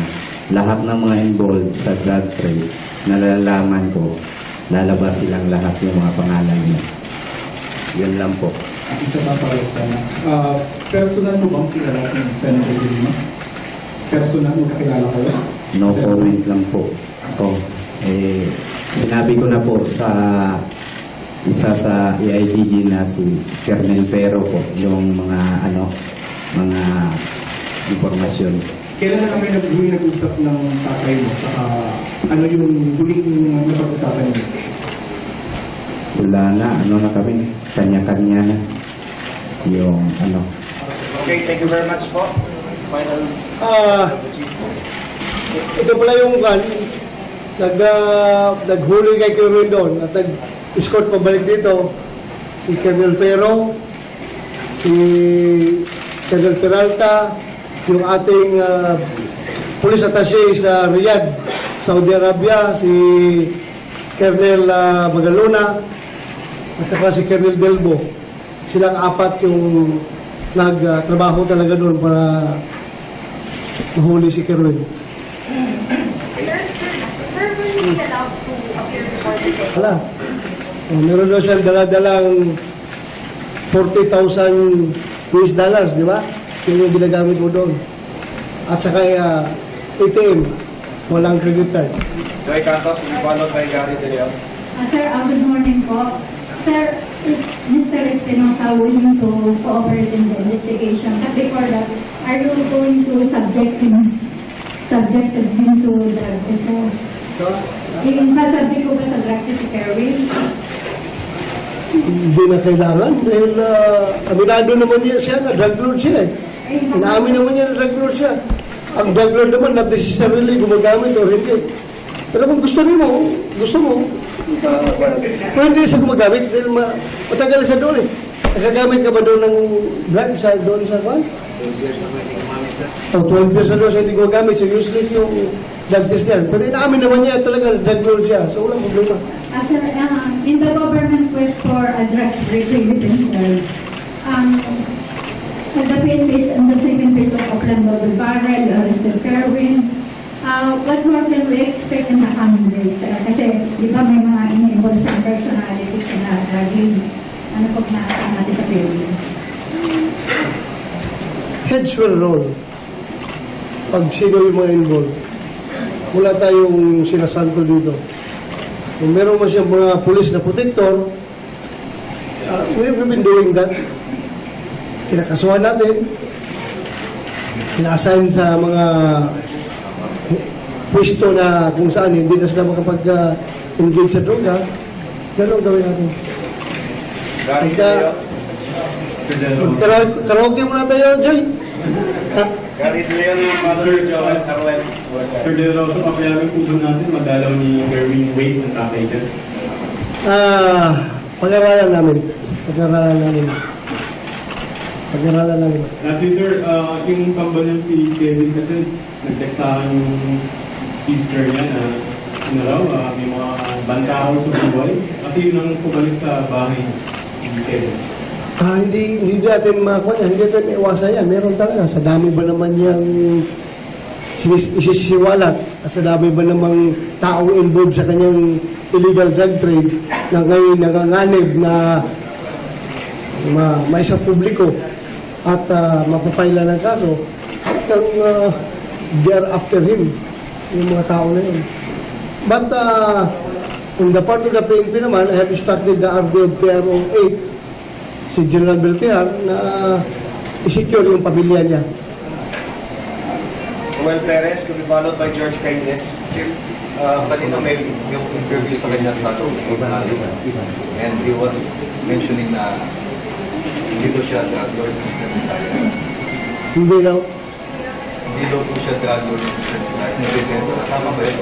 lahat ng mga involved sa drug trade, nalalaman ko, lalabas silang lahat yung mga pangalan niya. Yun lang po. Isa pa pala sana. Personal mo bang kilala si Senator Dilma? Personal mo kakilala kayo? No comment lang po. Ako, sinabi ko na po sa isa sa EIDG na si Colonel Ferro po yung mga mga impormasyon. Kailan na kami nag-usap ng tatay mo? Ano yung huling napag-usapan niyo? Wala na, na kami, kanya-kanya na yung Okay, thank you very much po. Final. ito pala yung naghuli kay Kerwin doon at nag-escort pabalik dito si Colonel Ferro, si Colonel Peralta, yung ating police attaché sa Riyadh, Saudi Arabia, si Colonel Magalona, at saka si Colonel Delbo. Silang apat yung nagtrabaho talaga doon para mahuli si Kerwin. Sir, will you be allowed to appear before the court? Wala. Meron daw siyang daladalang $40,000 US dollars, di ba? Yung ginagamit mo doon. At saka ATM, walang credit card. Joy Cantos, followed by Gary De Leon. Sir, good morning po. Sir, is Mr. Espinosa willing to cooperate in the investigation? But before that, are you going to subject him to drug test, sir? Sasabject ko ba sa drug test si Kerwin? Hindi na kailangan dahil aminado naman niya siya na drug lord siya eh. Inaamin naman niya na drug lord siya. Ang drug lord naman not necessarily gumagamit o hindi. Pero kung gusto mo, pero hindi siya gumagamit dahil matagal siya doon eh. Nakagamit ka ba doon ng drug doon sa kwan? 12 years na doon siya hindi gumagamit, so useless yung drug test niya. Pero inaamin naman niya talaga drug lord siya, so walang problema. Sir, in the government quest for a drug-free Philippines, at the phase, on the second phase of Oakland Double Barrel, arrested Kerwin, what more can we expect in the coming days? Kasi, di ba may mga ini-involve sa personalities na drugging, ano po na natin sa Philippines? Heads will roll. Pag sino yung mga involved. Wala tayong sinasanto dito. Kung meron man siyang mga police na protector, we've been doing that. Kinakasuhan natin, ina-assign sa mga pwesto na kung saan hindi na sila makapag-engage sa droga, gano'n gawin natin. Karaoke muna tayo, Joy. Gary De Leon, Mother Joel Arwen. Sir, De Leon, papayagan po ba natin madalaw ni Kerwin Wade ng tatay ka? Pag-aralan namin. Lastly, sir, yung kambal niya si Kevin kasi nag-text sa akin yung sister niya na may mga bantahaw sa buhay. Kasi yun ang pumalik sa bahay ni Kevin. Hindi natin makuha, hindi natin iwasan yan. Meron talaga. Sa dami ba naman yung isisiwalat? Sa dami ba namang taong involved sa kanyang illegal drug trade na ngayon nanganganib na maisa publiko at mapapayla ng kaso, hanggang they are after him, yung mga tao na yun. But on the part of the PNP naman, I have started the RD of PRO 8, si General Beltiar, na i-secure yung pamilya niya. Joel Perez, to be followed by George Caines. Chief, kanina may yung interview sa kanya sa and he was mentioning na hindi daw siya drug lord ng Mr. Visayas. Hindi daw. Hindi daw po siya drug lord ng Mr. Visayas. Nagdependo. Tama ba yun?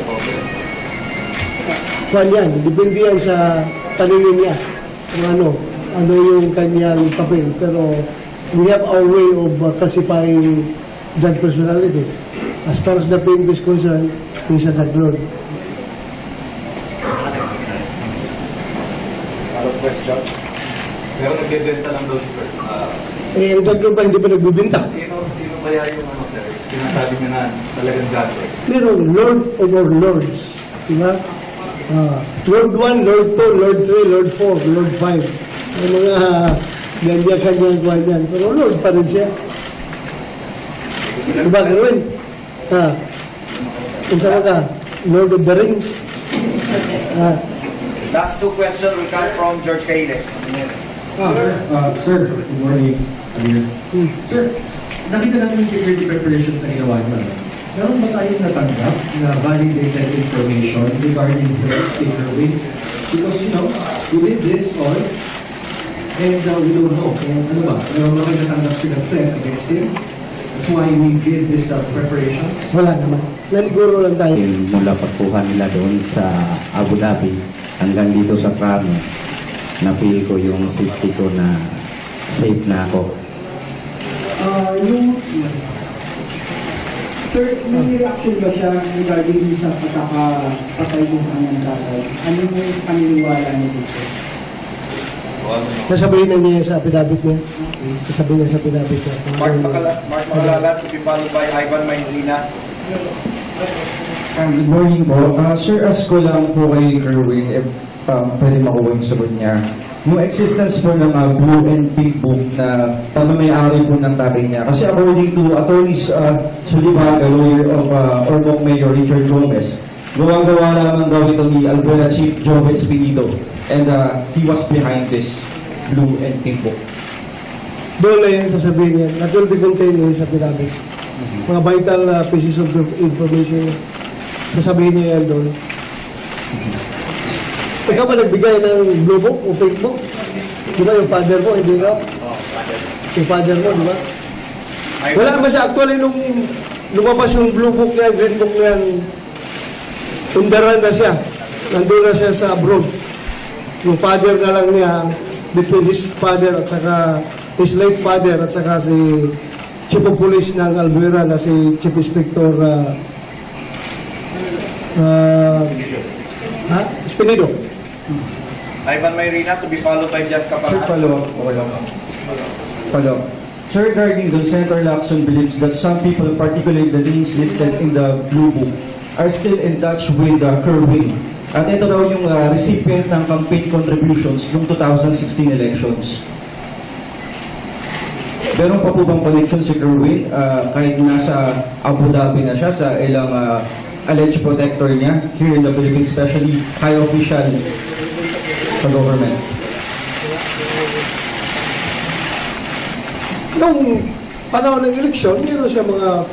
Kwan yan, depende yan sa paningin niya. Kung ano yung kanyang papel. Pero we have our way of classifying drug personalities. As far as the PNP is concerned, he's a drug lord. Another question? Pero nagbebenta lang daw siya, sir. Ang drug lord ba hindi pa nagbibinta? Sino kaya yung sir? Sinasabi niya na talagang drug lord? Meron Lord over Lords. Diba? Lord 1, Lord 2, Lord 3, Lord 4, Lord 5. Yung mga ganyan-kanyang kwan yan. Pero Lord pa rin siya. Diba, Kerwin? Kung saan ka? Lord of the Rings. Last two questions will come from George Caines. Sir, good morning. Amir. Sir, nakita natin yung security preparation sa ginawa niyo. Meron ba tayong natanggap na validated information regarding threats kay Kerwin? Because, we did this all and we don't know kung ano ba. Meron ba kayo natanggap silang threat against him? That's why we did this preparation. Wala naman. Naliguro lang tayo. Mula pagkuha nila doon sa Abu Dhabi hanggang dito sa Krami, na-feel ko yung safety ko na safe na ako. Sir, may reaction ba siya regarding sa pagkakapatay niya sa kanyang tatay? Ano yung paniniwala niya dito? Sasabihin na niya sa affidavit niya. Sasabihin niya sa affidavit niya. Mark Makalala to be followed by Ivan Maynilina. Good morning po. Sir, ask ko lang po kay Kerwin if pwede makuha yung sagot niya. Yung existence po ng Blue and Pink Book na pamamayari po ng tatay niya. Kasi according to attorneys Sulibaga, lawyer of Ormoc Mayor Richard Gomez, gawa-gawa lamang daw ito ni Albuena Chief Joves Pinito. And he was behind this Blue and Pink Book. Doon na yan sasabihin niya. That will be contained in sa affidavit. Mga vital pieces of information. Sasabihin niya yan doon. Ikaw ba nagbigay ng blue book o pink book? Di ba yung father mo, hindi ka? Yung father mo, di ba? Wala naman siya. Actually, nung lumabas yung blue book niya, green book niya, undaran na siya. Nandun na siya sa abroad. Yung father na lang niya, between his father at saka his late father at saka si Chief of Police ng Albuera na si Chief Inspector Espinido. Ivan Mayrina to be followed by Jeff Caparas. Follow. Sir, regarding the Senator Lacson believes that some people, particularly the names listed in the Blue Book, are still in touch with Kerwin. At ito raw yung recipient ng campaign contributions noong 2016 elections. Meron pa po bang connection si Kerwin kahit nasa Abu Dhabi na siya sa ilang alleged protector niya here in the Philippines, especially high official sa government? Nung panahon ng eleksyon, meron siya mga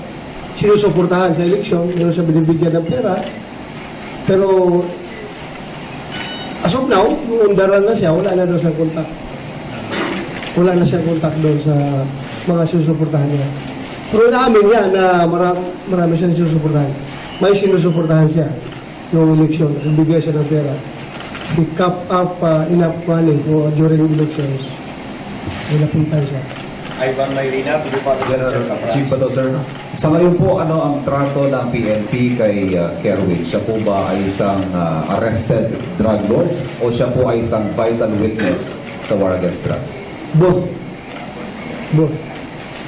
sinusuportahan sa eleksyon, meron siya binibigyan ng pera. Pero as of now, nung undaran na siya, wala na daw siyang kontak. Wala na siyang kontak doon sa mga sinusuportahan niya. Pero naamin niya na marami siyang sinusuportahan. May sinusuportahan siya noong eleksyon. Nagbigay siya ng pera. He kept up enough money for during elections. Nilapitan siya. Ivan Mayrina to be followed by Jeff Caparas. Chief Bato, sir. Sa ngayon po, ano ang trato ng PNP kay Kerwin? Siya po ba ay isang arrested drug lord o siya po ay isang vital witness sa war against drugs? Both.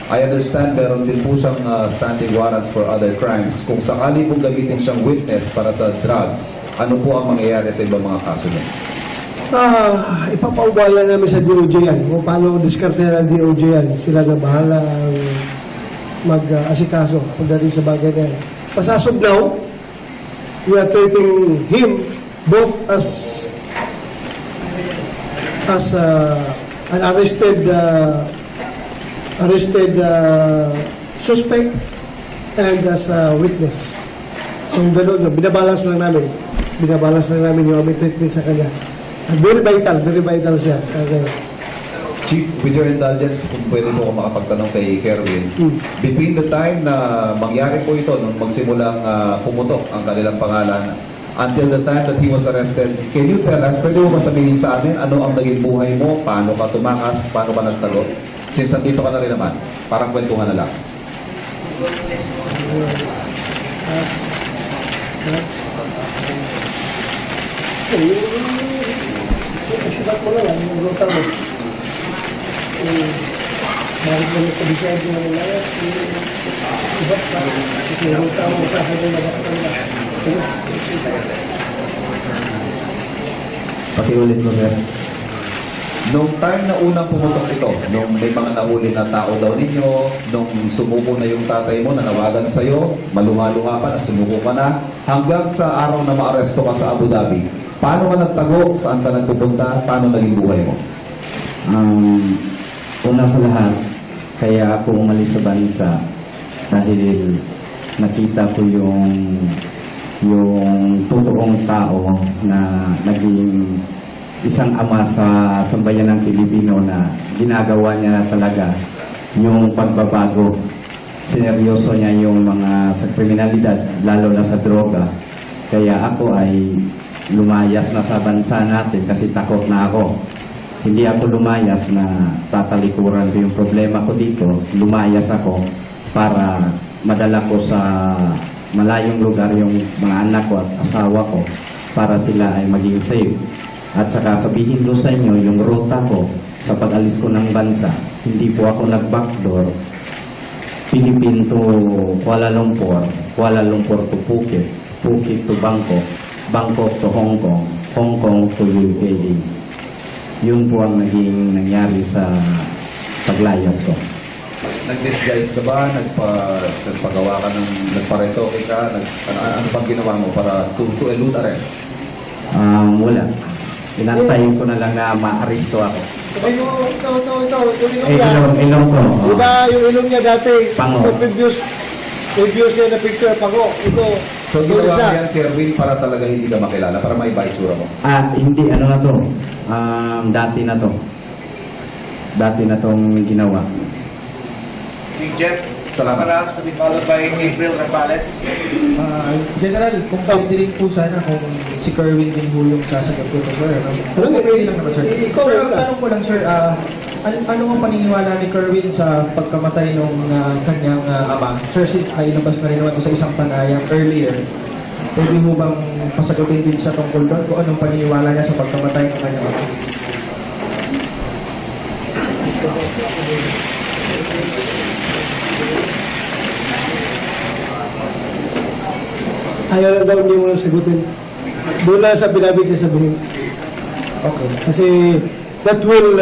I understand meron din po siyang standing warrants for other crimes. Kung sakali pong gamitin siyang witness para sa drugs, ano po ang mangyayari sa ibang mga kaso niya? Ipapaubala namin sa DOJ yan. Kung paano diskarte ng DOJ yan. Sila na bahala mag-asikaso pagdating sa bagay na yan. But as of now, we are treating him both as an arrested suspect and as a witness. So, gano'n, binabalance lang namin yung aming treatment sa kanya. Very vital siya sa kanya. Chief, with your indulgence, kung pwede po ako makapagtanong kay Kerwin, between the time na mangyari po ito, nung magsimulang pumutok ang kanilang pangalan, until the time that he was arrested, can you tell us, pwede mo ba sabihin sa amin, ano ang naging buhay mo, paano ka tumakas, paano ka nagtago? Since nandito ka na rin naman, parang kwentuhan na lang. Isipat mo na lang, yung ruta mo. Bakit mo nagkabisaya din ang layas? Ibat pa. Yung ruta mo sa akin na bakit ang layas. Pakiulit mo, sir. Nung time na unang pumutok ito, nung may mga nahuli na tao daw ninyo, nung sumuko na yung tatay mo, nanawagan sa'yo, maluha-luha pa, sumuko ka na, hanggang sa araw na maaresto ka sa Abu Dhabi, paano ka nagtago? Saan ka nagpupunta? Paano naging buhay mo? Una sa lahat, kaya ako umalis sa bansa dahil nakita ko yung totoong tao na naging isang ama sa sambayan ng Pilipino na ginagawa niya na talaga yung pagbabago sineryoso niya yung mga sa kriminalidad, lalo na sa droga. Kaya ako ay lumayas na sa bansa natin kasi takot na ako. Hindi ako lumayas na tatalikuran ko yung problema ko dito. Lumayas ako para madala ko sa malayong lugar yung mga anak ko at asawa ko para sila ay maging safe. At saka sabihin ko sa inyo yung ruta ko sa pag-alis ko ng bansa. Hindi po ako nag-backdoor. Philippine to Kuala Lumpur, Kuala Lumpur to Phuket, Phuket to Bangkok, Bangkok to Hong Kong, Hong Kong to UAE. Yun po ang naging nangyari sa paglayas ko. Nag-disguise ka ba? Nagpagawa ka ng nagparetoke ka? Ano bang ginawa mo para to elude arrest? Wala. Inantayin ko na lang na ma-aristo ako. Ito. Yung ilong niya. Ilong ko. Diba yung ilong niya dati? Pango. Previous niya na picture, pango. Ito. So ginawa mo yan, Kerwin, para talaga hindi ka makilala, para maiba itsura mo? Hindi. Ano na to? Dati na to. Dati na tong ginawa. King Jeff Samaras to be followed by April Rapales. General, kung pwede rin po sana kung si Kerwin din po yung sasagot ko to, sir. Ano, Pwede lang naman, sir. ikaw Sir, lang. tanong ko lang, sir, ano ang paniniwala ni Kerwin sa pagkamatay ng kanyang ama? Sir, since nailabas na rin naman ito sa isang panayam earlier, pwede mo bang pasagutin din sa tungkol doon kung anong paniniwala niya sa pagkamatay ng kanyang ama? Ayaw lang daw hindi mo lang sagutin. Doon lang sa pinabig niya sabihin. Okay. Kasi that will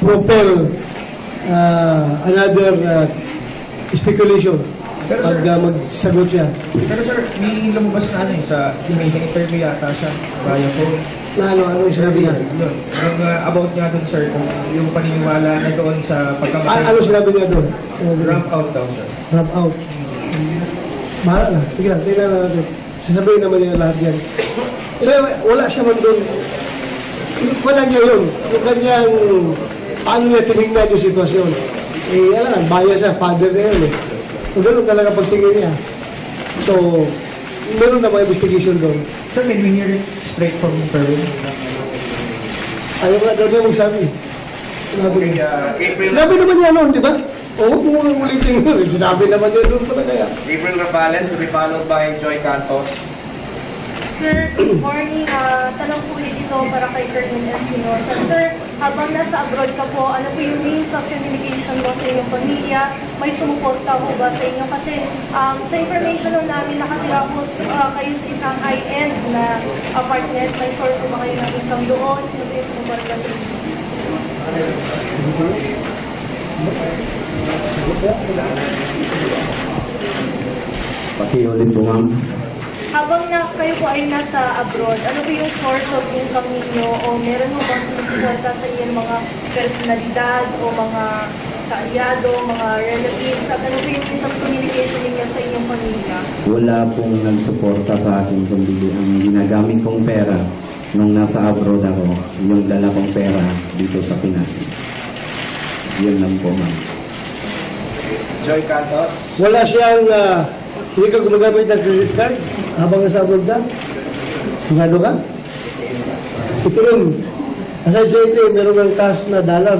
propel another speculation Pero, pag sir, magsagot siya. Pero sir, may lumabas na sa email, interview yata siya via phone. Na ano yung sinabi niya? Yun. Yung about niya dun, sir, kung yung paniniwala na doon sa pagkamatay. Ano sinabi niya doon? Ramp out daw, sir. Ramp out. Bahala na. Sige lang, tingnan lang natin. Sasabihin naman niya lahat yan. So, wala siya man doon. Wala niya yun. Yung kanyang, paano niya tinignan yung sitwasyon. Alam, bias siya, father niya yun. So, ganoon talaga pagtingin niya. So, meron na mga investigation doon. Sir, can we hear it straight from Kerwin? Ayaw nga daw niya magsabi. April Sinabi naman niya noon, di ba? Oo, kung ulitin yun. Sinabi naman niya doon pala kaya. April Rapales to be followed by Joy Cantos. Sir, good morning. Tanong po ulit ito para kay Colonel Espinosa. Sir, habang nasa abroad ka po, ano po yung means of communication mo sa inyong pamilya? May sumuporta po ba sa inyo? Kasi sa information nun namin, nakatira po kayo sa isang high-end na apartment. May source po ba kayo ng income doon? Sino po yung sumuporta sa inyo? Pakiulit po, ma'am. Habang kayo po ay nasa abroad, ano po yung source of income ninyo o meron mo bang sumusuporta sa inyong mga personalidad o mga kaalyado, mga relatives, at ano po yung isang communication ninyo sa inyong pamilya? Wala pong nagsuporta sa akin kundi ang ginagamit kong pera nung nasa abroad ako, yung dala kong pera dito sa Pinas. Yun lang po, ma'am. Joy Cantos. Wala siyang, hindi ka gumagamit ng credit card habang nasa abroad ka? Sigado ka? Ito yun. Aside sa ito, meron ng cash na dollar